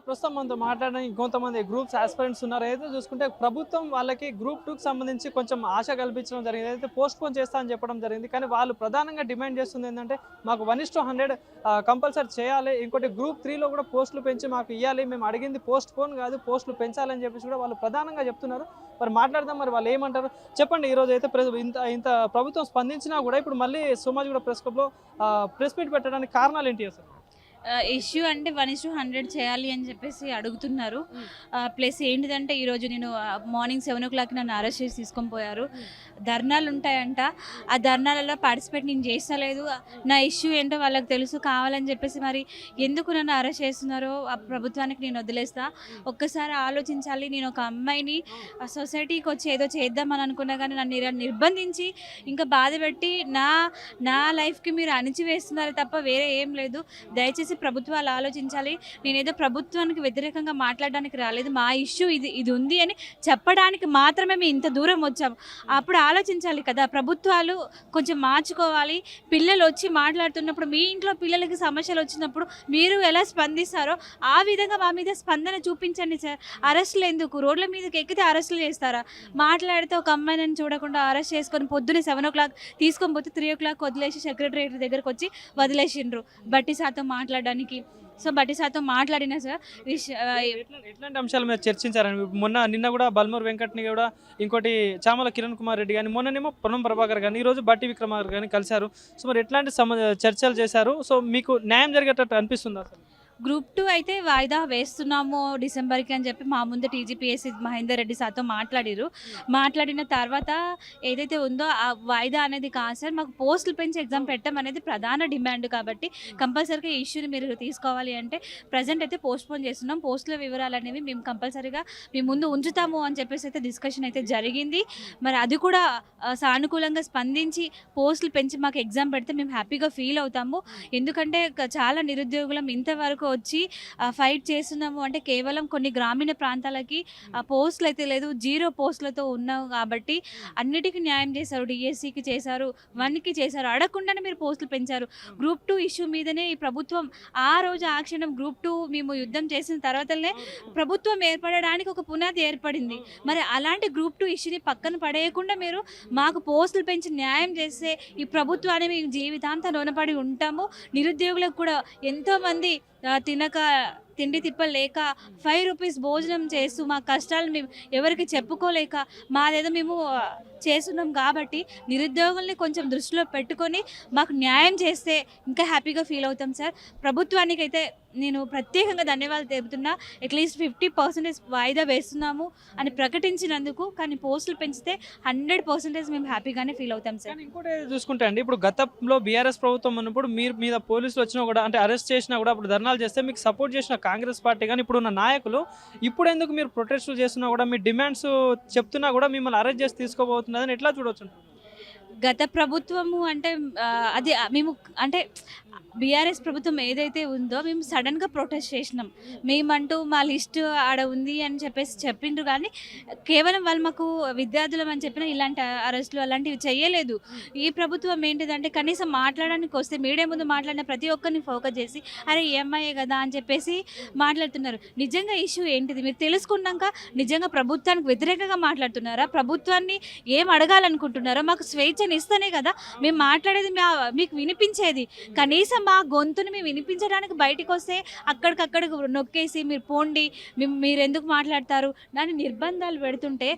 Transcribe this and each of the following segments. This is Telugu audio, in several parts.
ప్రస్తుతం మనతో మాట్లాడడానికి ఇంకొంతమంది గ్రూప్స్ ఆస్పిరెంట్స్ ఉన్నారు. ఏదైతే చూసుకుంటే ప్రభుత్వం వాళ్ళకి గ్రూప్ 2కి సంబంధించి కొంచెం ఆశ కల్పించడం జరిగింది. ఏదైతే పోస్ట్‌పోన్ చేస్తా అని చెప్పడం జరిగింది. కానీ వాళ్ళు ప్రధానంగా డిమాండ్ చేస్తుంది ఏంటంటే మాకు 1:100 కంపల్సరీ చేయాలి. ఇంకోటి గ్రూప్ 3లో కూడా పోస్టులు పెంచి మాకు ఇవ్వాలి. మేము అడిగింది పోస్ట్‌పోన్ కాదు, పోస్టులు పెంచాలని చెప్పేసి కూడా వాళ్ళు ప్రధానంగా చెప్తున్నారు. మరి మాట్లాడదాం, మరి వాళ్ళు ఏమంటారు చెప్పండి. ఈరోజు అయితే ఇంత ఇంత ప్రభుత్వం స్పందించినా కూడా ఇప్పుడు మళ్ళీ సోమాజిగూడ ప్రెస్ క్లబ్‌లో ప్రెస్ మీట్ పెట్టడానికి కారణాలు ఏంటి అసలు? ఇష్యూ అంటే 1:100 చేయాలి అని చెప్పేసి అడుగుతున్నారు. ప్లస్ ఏంటిదంటే ఈరోజు నేను మార్నింగ్ 7:00 నన్ను అరెస్ట్ చేసి తీసుకొని పోయారు. ధర్నాలు ఉంటాయంట, ఆ ధర్నాలలో పార్టిసిపేట్ నేను చేస్తలేదు. నా ఇష్యూ ఏంటో వాళ్ళకి తెలుసు, కావాలని చెప్పేసి మరి ఎందుకు నన్ను అరెస్ట్ చేస్తున్నారో ఆ ప్రభుత్వానికి నేను వదిలేస్తా. ఒక్కసారి ఆలోచించాలి. నేను ఒక అమ్మాయిని సొసైటీకి వచ్చి ఏదో చేద్దామని అనుకున్నా కానీ నన్ను నిర్బంధించి ఇంకా బాధ పెట్టి నా లైఫ్కి మీరు అణిచివేస్తున్నారు తప్ప వేరే ఏం లేదు. దయచేసి ప్రభుత్వాలు ఆలోచించాలి. నేనేదో ప్రభుత్వానికి వ్యతిరేకంగా మాట్లాడడానికి రాలేదు. మా ఇష్యూ ఇది ఉంది అని చెప్పడానికి మాత్రమే మేము ఇంత దూరం వచ్చాము. అప్పుడు ఆలోచించాలి కదా, ప్రభుత్వాలు కొంచెం మార్చుకోవాలి. పిల్లలు వచ్చి మాట్లాడుతున్నప్పుడు, మీ ఇంట్లో పిల్లలకి సమస్యలు వచ్చినప్పుడు మీరు ఎలా స్పందిస్తారో ఆ విధంగా మా మీద స్పందన చూపించండి సార్. అరెస్టులు ఎందుకు? రోడ్ల మీదకి ఎక్కితే అరెస్టులు చేస్తారా? మాట్లాడితే ఒక అమ్మాయిని చూడకుండా అరెస్ట్ చేసుకొని పొద్దున్నే 7:00 తీసుకొని పోతే 3:00 వదిలేసి సెక్రటరియట్ దగ్గరకు వచ్చి వదిలేసిండ్రు బట్టి సార్తో మాట్లాడడానికి. సో బట్టి సార్తో మాట్లాడినా సార్ ఎట్లాంటి అంశాల మీద చర్చించారని నిన్న కూడా బల్మూర్ వెంకట్ని కూడా, ఇంకోటి చామల కిరణ్ కుమార్ రెడ్డి కానీ, మొన్ననేమో పొన్నం ప్రభాకర్ కానీ, ఈరోజు బట్టి విక్రమార్క కానీ కలిశారు. సో మరి ఎట్లాంటి చర్చలు చేశారు? సో మీకు న్యాయం జరిగేటట్టు అనిపిస్తుంది అసలు? గ్రూప్ 2 అయితే వాయిదా వేస్తున్నాము డిసెంబర్కి అని చెప్పి మా ముందు టీజీపీఎస్సీ మహేందర్ రెడ్డి సార్తో మాట్లాడిన తర్వాత ఏదైతే ఉందో ఆ వాయిదా అనేది కాదు సార్, మాకు పోస్టులు పెంచి ఎగ్జామ్ పెట్టడం అనేది ప్రధాన డిమాండ్. కాబట్టి కంపల్సరీగా ఈ ఇష్యూని మీరు తీసుకోవాలి అంటే ప్రజెంట్ అయితే పోస్ట్పోన్ చేస్తున్నాం. పోస్టుల వివరాలు అనేవి మేము కంపల్సరీగా మీ ముందు ఉంచుతాము అని చెప్పేసి అయితే డిస్కషన్ అయితే జరిగింది. మరి అది కూడా సానుకూలంగా స్పందించి పోస్టులు పెంచి మాకు ఎగ్జామ్ పెడితే మేము హ్యాపీగా ఫీల్ అవుతాము. ఎందుకంటే చాలా నిరుద్యోగులం ఇంతవరకు వచ్చి ఫైట్ చేస్తున్నాము అంటే కేవలం కొన్ని గ్రామీణ ప్రాంతాలకి పోస్టులు అయితే లేదు, 0 పోస్టులతో ఉన్నాము. కాబట్టి అన్నిటికీ న్యాయం చేశారు. డిఎస్సికి చేశారు, 1కి చేశారు, అడగకుండానే మీరు పోస్టులు పెంచారు. గ్రూప్ 2 ఇష్యూ మీదనే ఈ ప్రభుత్వం ఆ రోజు ఆ క్షణం గ్రూప్ 2 మేము యుద్ధం చేసిన తర్వాతనే ప్రభుత్వం ఏర్పడడానికి ఒక పునాది ఏర్పడింది. మరి అలాంటి గ్రూప్ 2 ఇష్యూని పక్కన పడేయకుండా మీరు మాకు పోస్టులు పెంచి న్యాయం చేస్తే ఈ ప్రభుత్వాన్ని మేము జీవితాంతం రుణపడి ఉంటాము. నిరుద్యోగులకు కూడా ఎంతోమంది తిండి తిప్పలేక 5 రూపీస్ భోజనం చేస్తూ మా కష్టాలు మేము ఎవరికి చెప్పుకోలేక మాదేదో మేము చేస్తున్నాం. కాబట్టి నిరుద్యోగుల్ని కొంచెం దృష్టిలో పెట్టుకొని మాకు న్యాయం చేస్తే ఇంకా హ్యాపీగా ఫీల్ అవుతాం సార్. ప్రభుత్వానికి అయితే నేను ప్రత్యేకంగా ధన్యవాదాలు తెలుపుతున్నా. అట్లీస్ట్ 50% వాయిదా వేస్తున్నాము అని ప్రకటించినందుకు. కానీ పోస్టులు పెంచితే 100% మేము హ్యాపీగానే ఫీల్ అవుతాం సార్. ఇంకోటి చూసుకుంటే అండి, ఇప్పుడు గతంలో బీఆర్ఎస్ ప్రభుత్వం ఉన్నప్పుడు మీరు మీద పోలీసులు వచ్చినా కూడా, అంటే అరెస్ట్ చేసినా కూడా, అప్పుడు ధర్నాలు చేస్తే మీకు సపోర్ట్ చేసిన కాంగ్రెస్ పార్టీ కానీ ఇప్పుడున్న నాయకులు ఇప్పుడు ఎందుకు మీరు ప్రొటెస్టులు చేస్తున్నా కూడా, మీ డిమాండ్స్ చెప్తున్నా కూడా మిమ్మల్ని అరెస్ట్ చేసి తీసుకోబోతున్నదని ఎట్లా చూడవచ్చు? గత ప్రభుత్వము అంటే అది మేము అంటే బీఆర్ఎస్ ప్రభుత్వం ఏదైతే ఉందో మేము సడన్గా ప్రొటెస్ట్ చేసినాం. మేమంటూ మా లిస్టు ఆడ ఉంది అని చెప్పేసి చెప్పిండ్రు. కానీ కేవలం వాళ్ళు మాకు విద్యార్థులం అని చెప్పిన ఇలాంటి అరెస్టులు అలాంటివి చేయలేదు. ఈ ప్రభుత్వం ఏంటిదంటే కనీసం మాట్లాడడానికి వస్తే మీడియా ముందు మాట్లాడిన ప్రతి ఒక్కరిని ఫోకస్ చేసి అరే ఎంఐఏ కదా అని చెప్పేసి మాట్లాడుతున్నారు. నిజంగా ఇష్యూ ఏంటిది మీరు తెలుసుకున్నాక నిజంగా ప్రభుత్వానికి వ్యతిరేకంగా మాట్లాడుతున్నారా? ప్రభుత్వాన్ని ఏం అడగాలనుకుంటున్నారో మాకు స్వేచ్ఛని ఇస్తేనే కదా మేము మాట్లాడేది, మీకు వినిపించేది. కనీసం మా గొంతుని మేము వినిపించడానికి బయటకు వస్తే అక్కడికక్కడ నొక్కేసి మీరు పోండి, మీరు ఎందుకు మాట్లాడతారు దాన్ని నిర్బంధాలు పెడుతుంటే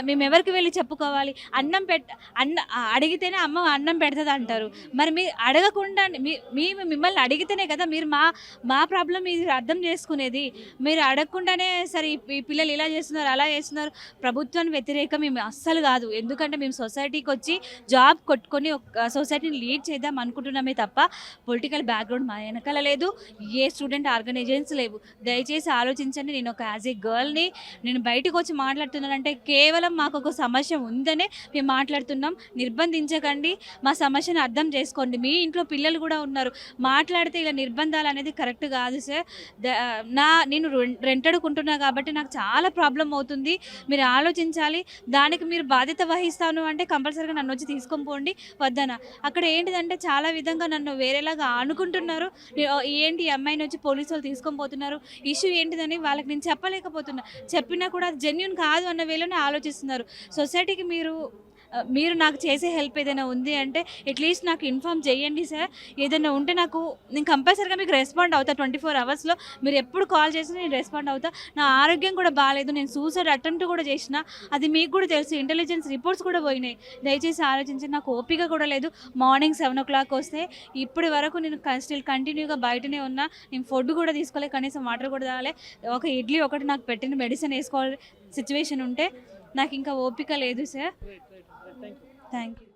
మేము ఎవరికి వెళ్ళి చెప్పుకోవాలి? అడిగితేనే అమ్మ అన్నం పెడుతుంది అంటారు. మరి మీరు అడగకుండా మిమ్మల్ని అడిగితేనే కదా మీరు మా ప్రాబ్లం మీరు అర్థం చేసుకునేది. మీరు అడగకుండానే సరే ఈ పిల్లలు ఇలా చేస్తున్నారు అలా చేస్తున్నారు, ప్రభుత్వానికి వ్యతిరేకం మేము అస్సలు కాదు. ఎందుకంటే మేము సొసైటీకి వచ్చి జాబ్ కొట్టుకొని సొసైటీని లీడ్ చేద్దాం అనుకుంటున్నామే తప్ప పొలిటికల్ బ్యాక్గ్రౌండ్ మా వెనకాల లేదు, ఏ స్టూడెంట్ ఆర్గనైజేషన్స్ లేవు. దయచేసి ఆలోచించండి. నేను ఒక యాజ్ ఏ గర్ల్ని నేను బయటకు వచ్చి మాట్లాడుతున్నానంటే కేవలం మాకు ఒక సమస్య ఉందనే మేము మాట్లాడుతున్నాం. నిర్బంధించకండి, మా సమస్యను అర్థం చేసుకోండి. మీ ఇంట్లో పిల్లలు కూడా ఉన్నారు, మాట్లాడితే ఇలా నిర్బంధాలు అనేది కరెక్ట్ కాదు సార్. నేను రెంట్ అడుకుంటున్నా కాబట్టి నాకు చాలా ప్రాబ్లం అవుతుంది. మీరు ఆలోచించాలి. దానికి మీరు బాధ్యత వహిస్తాను అంటే కంపల్సరీగా నన్ను వచ్చి తీసుకొని పోండి వద్దనా. అక్కడ ఏంటిదంటే చాలా విధంగా నన్ను వేరేలాగా అనుకుంటున్నారు. ఏంటి ఈ అమ్మాయిని వచ్చి పోలీసు వాళ్ళు తీసుకొని పోతున్నారు, ఇష్యూ ఏంటిదని వాళ్ళకి నేను చెప్పలేకపోతున్నా. చెప్పినా కూడా అది జెన్యూన్ కాదు అన్న వేలోనే ఆలోచిస్తున్నారు. సొసైటీకి మీరు నాకు చేసే హెల్ప్ ఏదైనా ఉంది అంటే అట్లీస్ట్ నాకు ఇన్ఫామ్ చేయండి సార్. ఏదైనా ఉంటే నేను కంపల్సరీగా మీకు రెస్పాండ్ అవుతా. 24 అవర్స్లో మీరు ఎప్పుడు కాల్ చేసినా నేను రెస్పాండ్ అవుతా. నా ఆరోగ్యం కూడా బాగాలేదు, నేను సూసైడ్ అటెంప్ట్ కూడా చేసిన, అది మీకు కూడా తెలుసు. ఇంటెలిజెన్స్ రిపోర్ట్స్ కూడా పోయినాయి. దయచేసి ఆలోచించి, నాకు ఓపిక కూడా లేదు. మార్నింగ్ 7 o'clock వస్తే ఇప్పటి వరకు నేను స్టిల్ కంటిన్యూగా బయటనే ఉన్నా. నేను ఫుడ్ కూడా తీసుకోలే, కనీసం వాటర్ కూడా తాగలే. ఒక ఇడ్లీ ఒకటి నాకు పెట్టిన మెడిసిన్ వేసుకోవాలి సిచ్యువేషన్ ఉంటే నాకు ఇంకా ఓపిక లేదు సార్. Thank you.